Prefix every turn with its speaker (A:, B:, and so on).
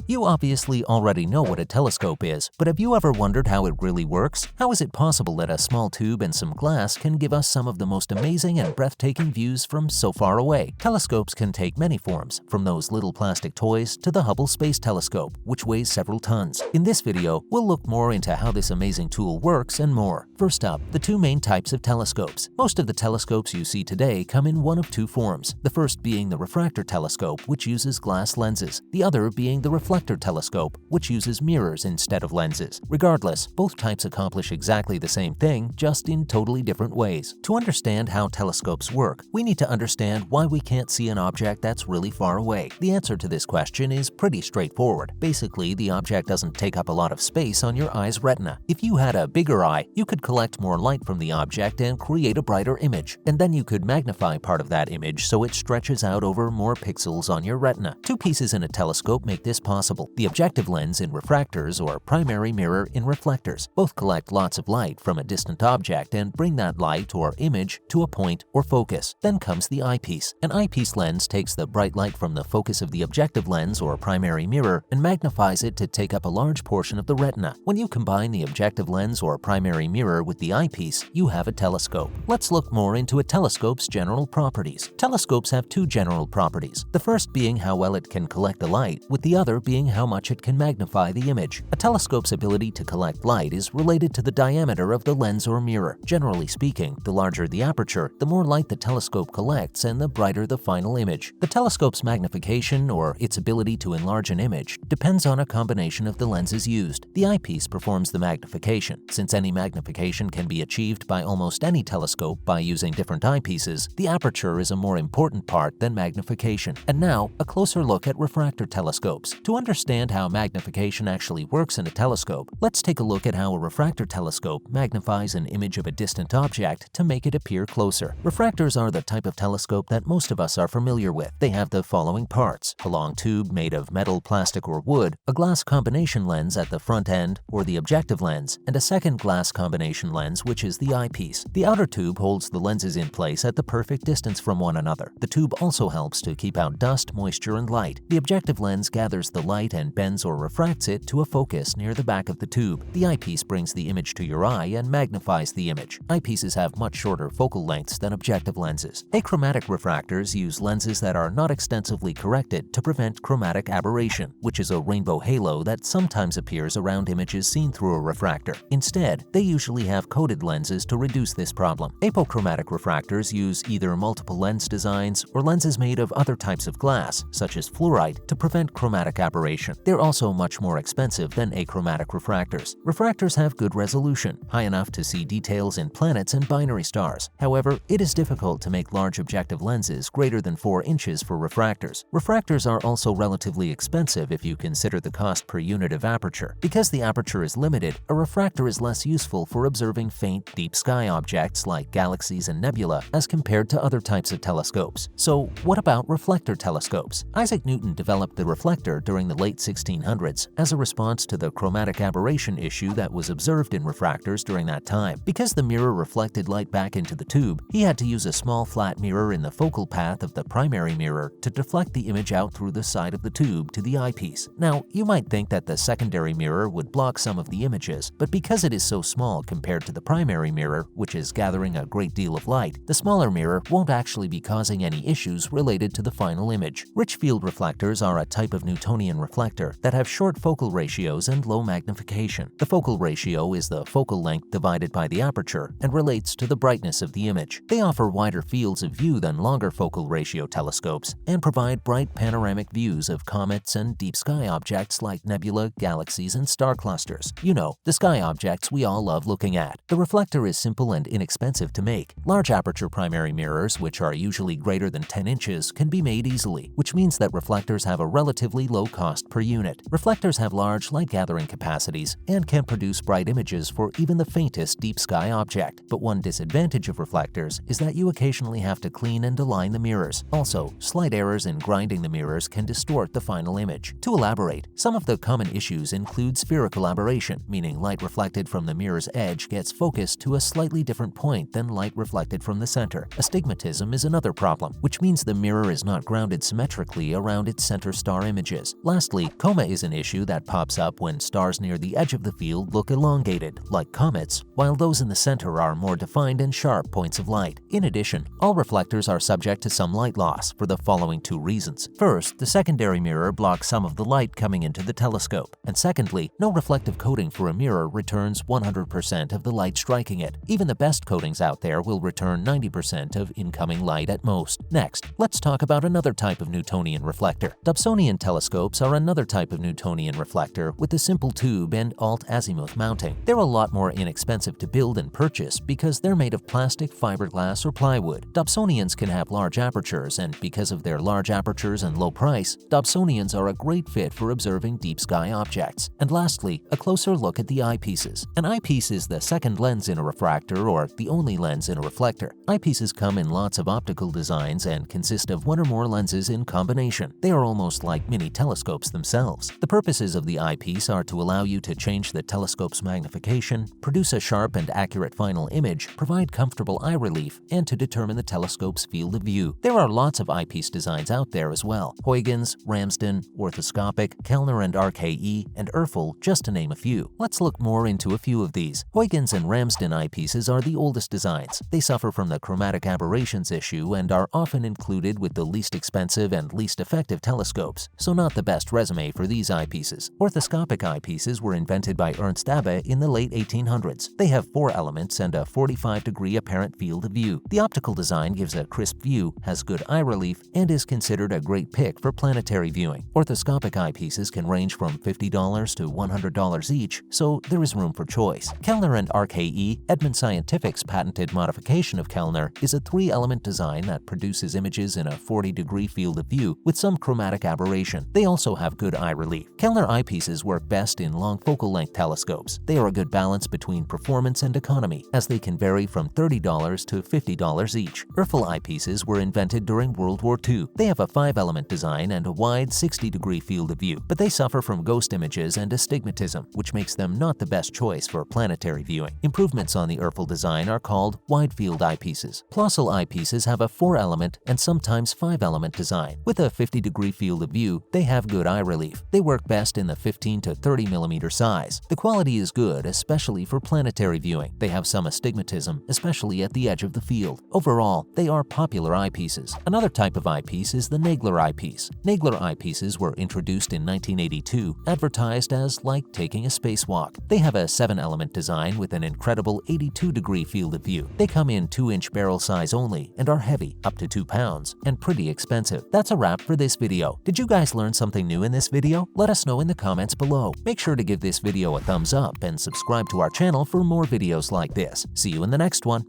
A: You obviously already know what a telescope is, but have you ever wondered how it really works? How is it possible that a small tube and some glass can give us some of the most amazing and breathtaking views from so far away? Telescopes can take many forms, from those little plastic toys to the Hubble Space Telescope, which weighs several tons. In this video, we'll look more into how this amazing tool works and more. First up, the two main types of telescopes. Most of the telescopes you see today come in one of two forms, the first being the refractor telescope, which uses glass lenses, the other being the reflector telescope, which uses mirrors instead of lenses. Regardless, both types accomplish exactly the same thing, just in totally different ways. To understand how telescopes work, we need to understand why we can't see an object that's really far away. The answer to this question is pretty straightforward. Basically, the object doesn't take up a lot of space on your eye's retina. If you had a bigger eye, you could collect more light from the object and create a brighter image, and then you could magnify part of that image so it stretches out over more pixels on your retina. Two pieces in a telescope make this possible: the objective lens in refractors or primary mirror in reflectors. Both collect lots of light from a distant object and bring that light or image to a point or focus. Then comes the eyepiece. An eyepiece lens takes the bright light from the focus of the objective lens or primary mirror and magnifies it to take up a large portion of the retina. When you combine the objective lens or primary mirror with the eyepiece, you have a telescope. Let's look more into a telescope's general properties. Telescopes have two general properties, the first being how well it can collect the light, with the other being how much it can magnify the image. A telescope's ability to collect light is related to the diameter of the lens or mirror. Generally speaking, the larger the aperture, the more light the telescope collects and the brighter the final image. The telescope's magnification, or its ability to enlarge an image, depends on a combination of the lenses used. The eyepiece performs the magnification. Since any magnification can be achieved by almost any telescope by using different eyepieces, the aperture is a more important part than magnification. And now, a closer look at refractor telescopes. To understand how magnification actually works in a telescope, let's take a look at how a refractor telescope magnifies an image of a distant object to make it appear closer. Refractors are the type of telescope that most of us are familiar with. They have the following parts: a long tube made of metal, plastic, or wood, a glass combination lens at the front end, or the objective lens, and a second glass combination lens, which is the eyepiece. The outer tube holds the lenses in place at the perfect distance from one another. The tube also helps to keep out dust, moisture, and light. The objective lens gathers the light and bends or refracts it to a focus near the back of the tube. The eyepiece brings the image to your eye and magnifies the image. Eyepieces have much shorter focal lengths than objective lenses. Achromatic refractors use lenses that are not extensively corrected to prevent chromatic aberration, which is a rainbow halo that sometimes appears around images seen through a refractor. Instead, they usually have coated lenses to reduce this problem. Apochromatic refractors use either multiple lens designs or lenses made of other types of glass, such as fluorite, to prevent chromatic aberration. They're also much more expensive than achromatic refractors. Refractors have good resolution, high enough to see details in planets and binary stars. However, it is difficult to make large objective lenses greater than 4 inches for refractors. Refractors are also relatively expensive if you consider the cost per unit of aperture. Because the aperture is limited, a refractor is less useful for observing faint, deep sky objects like galaxies and nebula as compared to other types of telescopes. So, what about reflector telescopes? Isaac Newton developed the reflector during the late 1600s as a response to the chromatic aberration issue that was observed in refractors during that time. Because the mirror reflected light back into the tube, he had to use a small flat mirror in the focal path of the primary mirror to deflect the image out through the side of the tube to the eyepiece. Now, you might think that the secondary mirror would block some of the images, but because it is so small compared to the primary mirror, which is gathering a great deal of light, the smaller mirror won't actually be causing any issues related to the final image. Rich field reflectors are a type of Newtonian reflector that have short focal ratios and low magnification. The focal ratio is the focal length divided by the aperture and relates to the brightness of the image. They offer wider fields of view than longer focal ratio telescopes and provide bright panoramic views of comets and deep sky objects like nebula, galaxies, and star clusters. You know, the sky objects we all love looking at. The reflector is simple and inexpensive to make. Large aperture primary mirrors, which are usually greater than 10 inches, can be made easily, which means that reflectors have a relatively low cost per unit. Reflectors have large light-gathering capacities and can produce bright images for even the faintest deep sky object. But one disadvantage of reflectors is that you occasionally have to clean and align the mirrors. Also, slight errors in grinding the mirrors can distort the final image. To elaborate, some of the common issues include spherical aberration, meaning light reflected from the mirror's edge gets focused to a slightly different point than light reflected from the center. Astigmatism is another problem, which means the mirror is not grounded symmetrically around its center star images. Lastly, Lastly, coma is an issue that pops up when stars near the edge of the field look elongated, like comets, while those in the center are more defined and sharp points of light. In addition, all reflectors are subject to some light loss for the following two reasons. First, the secondary mirror blocks some of the light coming into the telescope, and secondly, no reflective coating for a mirror returns 100% of the light striking it. Even the best coatings out there will return 90% of incoming light at most. Next, let's talk about another type of Newtonian reflector. Dobsonian telescopes are another type of Newtonian reflector with a simple tube and alt-azimuth mounting. They're a lot more inexpensive to build and purchase because they're made of plastic, fiberglass, or plywood. Dobsonians can have large apertures, and because of their large apertures and low price, Dobsonians are a great fit for observing deep sky objects. And lastly, a closer look at the eyepieces. An eyepiece is the second lens in a refractor or the only lens in a reflector. Eyepieces come in lots of optical designs and consist of one or more lenses in combination. They are almost like mini telescopes themselves. The purposes of the eyepiece are to allow you to change the telescope's magnification, produce a sharp and accurate final image, provide comfortable eye relief, and to determine the telescope's field of view. There are lots of eyepiece designs out there as well. Huygens, Ramsden, Orthoscopic, Kellner and RKE, and Erfel, just to name a few. Let's look more into a few of these. Huygens and Ramsden eyepieces are the oldest designs. They suffer from the chromatic aberrations issue and are often included with the least expensive and least effective telescopes, so not the best resume for these eyepieces. Orthoscopic eyepieces were invented by Ernst Abbe in the late 1800s. They have 4 elements and a 45-degree apparent field of view. The optical design gives a crisp view, has good eye relief, and is considered a great pick for planetary viewing. Orthoscopic eyepieces can range from $50 to $100 each, so there is room for choice. Kellner and RKE, Edmund Scientific's patented modification of Kellner, is a 3-element design that produces images in a 40-degree field of view with some chromatic aberration. They also have good eye relief. Kellner eyepieces work best in long focal length telescopes. They are a good balance between performance and economy, as they can vary from $30 to $50 each. Erfel eyepieces were invented during World War II. They have a 5-element design and a wide 60-degree field of view, but they suffer from ghost images and astigmatism, which makes them not the best choice for planetary viewing. Improvements on the Erfel design are called wide-field eyepieces. Plössl eyepieces have a 4-element and sometimes 5-element design. With a 50-degree field of view, they have good eye relief. They work best in the 15 to 30 millimeter size. The quality is good, especially for planetary viewing. They have some astigmatism, especially at the edge of the field. Overall, they are popular eyepieces. Another type of eyepiece is the Nagler eyepiece. Nagler eyepieces were introduced in 1982, advertised as like taking a spacewalk. They have a 7-element design with an incredible 82-degree field of view. They come in 2-inch barrel size only and are heavy, up to 2 pounds, and pretty expensive. That's a wrap for this video. Did you guys learn something new in this video? Let us know in the comments below. Make sure to give this video a thumbs up and subscribe to our channel for more videos like this. See you in the next one.